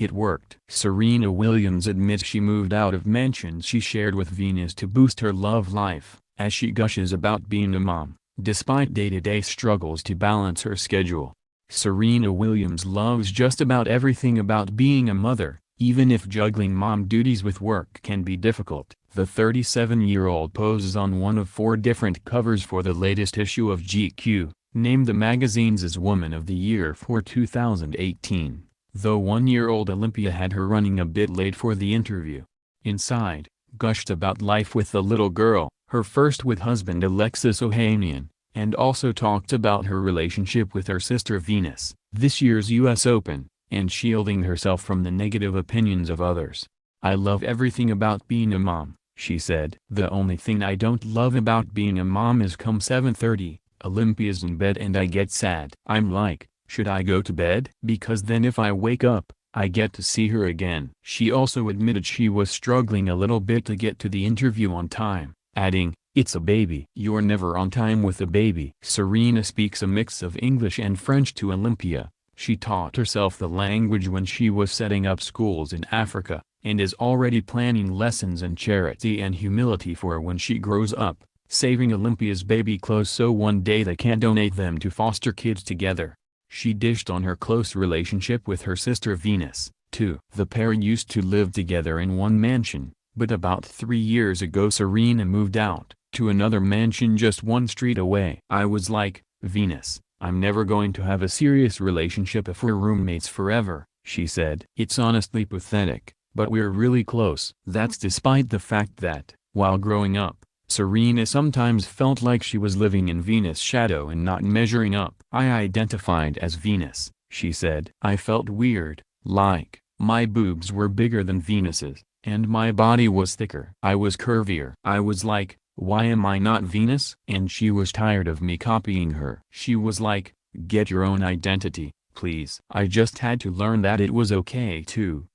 It worked. Serena Williams admits she moved out of mansions she shared with Venus to boost her love life, as she gushes about being a mom, despite day-to-day struggles to balance her schedule. Serena Williams loves just about everything about being a mother, even if juggling mom duties with work can be difficult. The 37-year-old poses on one of 4 different covers for the latest issue of GQ, named the magazine's as Woman of the Year for 2018, though 1-year-old Olympia had her running a bit late for the interview. Inside, gushed about life with the little girl, her first with husband Alexis Ohanian, and also talked about her relationship with her sister Venus, this year's US Open, and shielding herself from the negative opinions of others. "I love everything about being a mom," she said. "The only thing I don't love about being a mom is come 7:30, Olympia's in bed and I get sad. I'm like, should I go to bed? Because then if I wake up, I get to see her again." She also admitted she was struggling a little bit to get to the interview on time, adding, "It's a baby." "You're never on time with a baby." Serena speaks a mix of English and French to Olympia. She taught herself the language when she was setting up schools in Africa, and is already planning lessons in charity and humility for when she grows up, saving Olympia's baby clothes so one day they can donate them to foster kids together. She dished on her close relationship with her sister Venus, too. The pair used to live together in one mansion, but about 3 years ago Serena moved out to another mansion just 1 street away. "I was like, Venus, I'm never going to have a serious relationship if we're roommates forever," she said. "It's honestly pathetic, but we're really close." That's despite the fact that, while growing up, Serena sometimes felt like she was living in Venus' shadow and not measuring up. "I identified as Venus," she said. "I felt weird, like, my boobs were bigger than Venus's, and my body was thicker. I was curvier. I was like, why am I not Venus?" And she was tired of me copying her. She was like, "Get your own identity, please." "I just had to learn that it was okay to,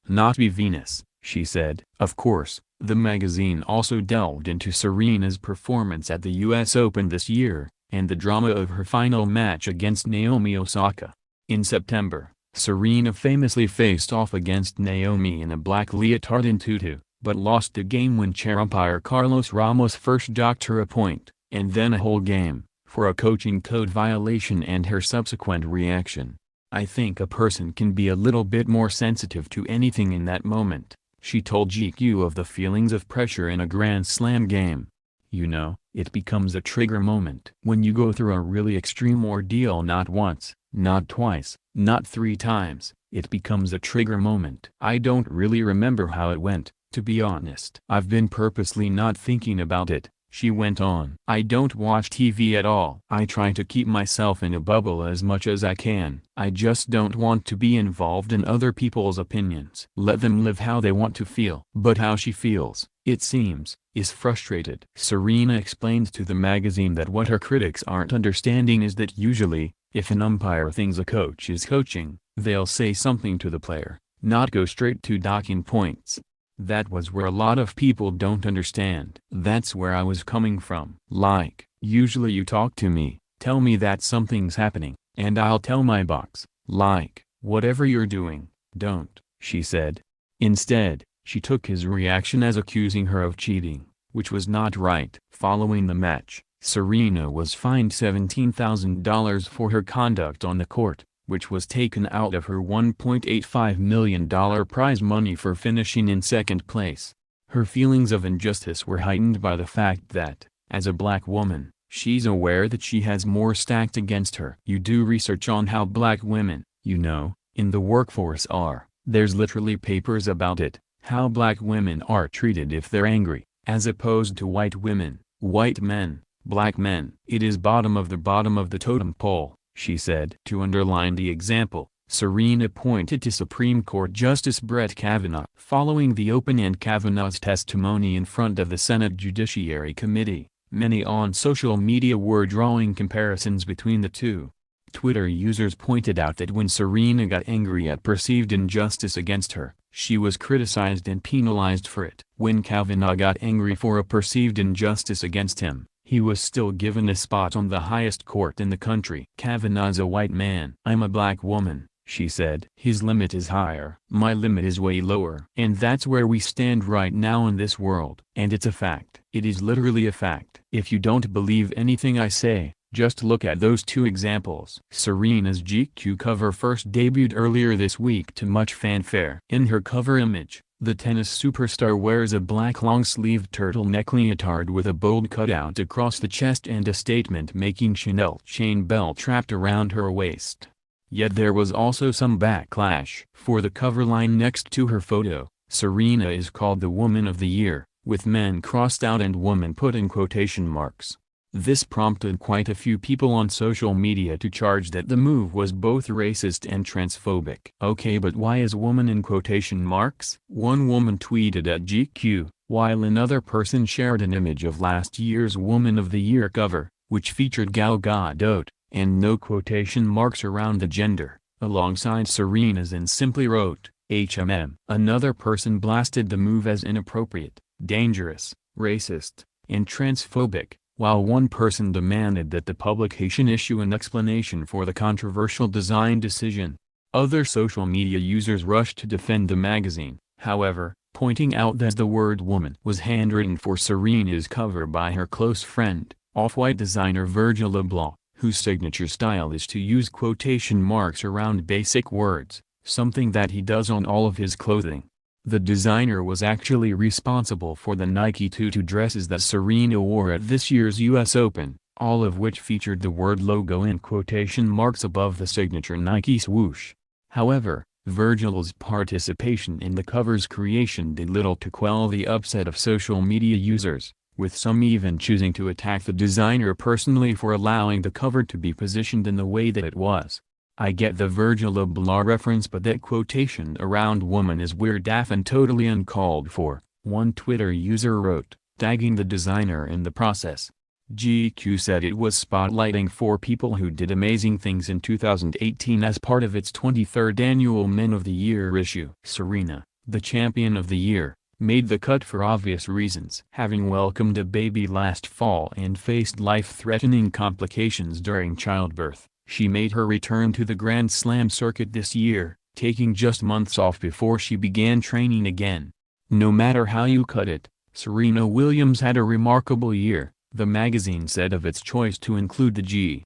not be Venus," she said. Of course, the magazine also delved into Serena's performance at the US Open this year, and the drama of her final match against Naomi Osaka. In September, Serena famously faced off against Naomi in a black leotard and tutu, but lost a game when chair umpire Carlos Ramos first docked her a point, and then a whole game, for a coaching code violation and her subsequent reaction. "I think a person can be a little bit more sensitive to anything in that moment," she told GQ of the feelings of pressure in a Grand Slam game. It becomes a trigger moment. When you go through a really extreme ordeal not once, not twice, not 3 times, it becomes a trigger moment. I don't really remember how it went, to be honest. I've been purposely not thinking about it," she went on. "I don't watch TV at all. I try to keep myself in a bubble as much as I can. I just don't want to be involved in other people's opinions. Let them live how they want to feel." But how she feels, it seems, is frustrated. Serena explained to the magazine that what her critics aren't understanding is that usually, if an umpire thinks a coach is coaching, they'll say something to the player, not go straight to docking points. That was where a lot of people don't understand. That's where I was coming from. Like, usually you talk to me, tell me that something's happening, and I'll tell my box, like, whatever you're doing, don't, she said. Instead, she took his reaction as accusing her of cheating, which was not right. Following the match, Serena was fined $17,000 for her conduct on the court, which was taken out of her $1.85 million prize money for finishing in second place. Her feelings of injustice were heightened by the fact that, as a black woman, she's aware that she has more stacked against her. "You do research on how black women, in the workforce are. There's literally papers about it, how black women are treated if they're angry, as opposed to white women, white men, black men. It is bottom of the totem pole," she said. To underline the example, Serena pointed to Supreme Court Justice Brett Kavanaugh. Following the Open and Kavanaugh's testimony in front of the Senate Judiciary Committee, many on social media were drawing comparisons between the two. Twitter users pointed out that when Serena got angry at perceived injustice against her, she was criticized and penalized for it. When Kavanaugh got angry for a perceived injustice against him, he was still given a spot on the highest court in the country. "Kavanaugh's a white man. I'm a black woman, she said. His limit is higher. My limit is way lower. And that's where we stand right now in this world. And it's a fact. It is literally a fact. If you don't believe anything I say, just look at those two examples. Serena's GQ cover first debuted earlier this week to much fanfare. In her cover image, the tennis superstar wears a black long-sleeved turtleneck leotard with a bold cutout across the chest and a statement-making Chanel chain belt wrapped around her waist. Yet there was also some backlash. For the cover line next to her photo, Serena is called the Woman of the Year, with men crossed out and woman put in quotation marks. This prompted quite a few people on social media to charge that the move was both racist and transphobic. Okay, but why is woman in quotation marks? One woman tweeted at GQ, while another person shared an image of last year's Woman of the Year cover, which featured Gal Gadot, and no quotation marks around the gender, alongside Serena's, and simply wrote, HMM. Another person blasted the move as inappropriate, dangerous, racist, and transphobic, while one person demanded that the publication issue an explanation for the controversial design decision. Other social media users rushed to defend the magazine, however, pointing out that the word woman was handwritten for Serena's cover by her close friend, Off-White designer Virgil Abloh, whose signature style is to use quotation marks around basic words, something that he does on all of his clothing. The designer was actually responsible for the Nike tutu dresses that Serena wore at this year's US Open, all of which featured the word logo in quotation marks above the signature Nike swoosh. However, Virgil's participation in the cover's creation did little to quell the upset of social media users, with some even choosing to attack the designer personally for allowing the cover to be positioned in the way that it was. I get the Virgil Abloh reference, but that quotation around woman is weird AF and totally uncalled for, one Twitter user wrote, tagging the designer in the process. GQ said it was spotlighting 4 people who did amazing things in 2018 as part of its 23rd annual Men of the Year issue. Serena, the champion of the year, made the cut for obvious reasons. Having welcomed a baby last fall and faced life-threatening complications during childbirth, she made her return to the Grand Slam circuit this year, taking just months off before she began training again. No matter how you cut it, Serena Williams had a remarkable year, the magazine said of its choice to include the G.O.A.T.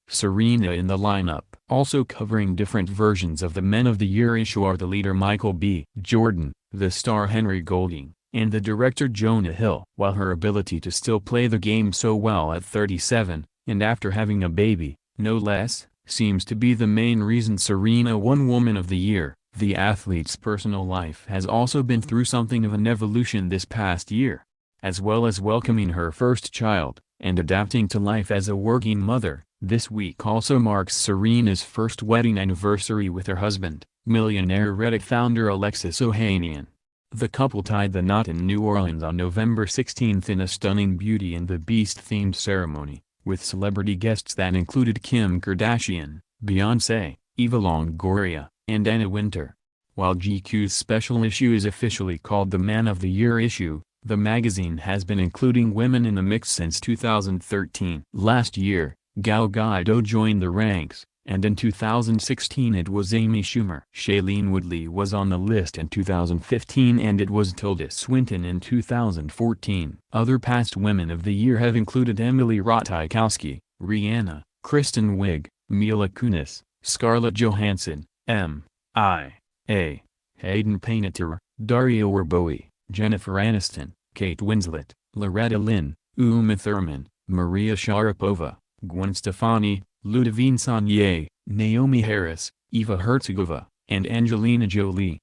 Serena in the lineup. Also covering different versions of the Men of the Year issue are the leader Michael B. Jordan, the star Henry Golding, and the director Jonah Hill. While her ability to still play the game so well at 37, and after having a baby, no less, seems to be the main reason Serena won Woman of the Year, the athlete's personal life has also been through something of an evolution this past year. As well as welcoming her first child, and adapting to life as a working mother, this week also marks Serena's first wedding anniversary with her husband, millionaire Reddit founder Alexis Ohanian. The couple tied the knot in New Orleans on November 16 in a stunning Beauty and the Beast-themed ceremony, with celebrity guests that included Kim Kardashian, Beyoncé, Eva Longoria, and Anna Wintour. While GQ's special issue is officially called the Man of the Year issue, the magazine has been including women in the mix since 2013. Last year, Gal Gadot joined the ranks, and in 2016 it was Amy Schumer. Shailene Woodley was on the list in 2015 and it was Tilda Swinton in 2014. Other past Women of the Year have included Emily Ratajkowski, Rihanna, Kristen Wiig, Mila Kunis, Scarlett Johansson, M.I.A., Hayden Panettiere, Daria Warboe, Jennifer Aniston, Kate Winslet, Loretta Lynn, Uma Thurman, Maria Sharapova, Gwen Stefani, Ludivine Sagnier, Naomi Harris, Eva Hertzigova, and Angelina Jolie.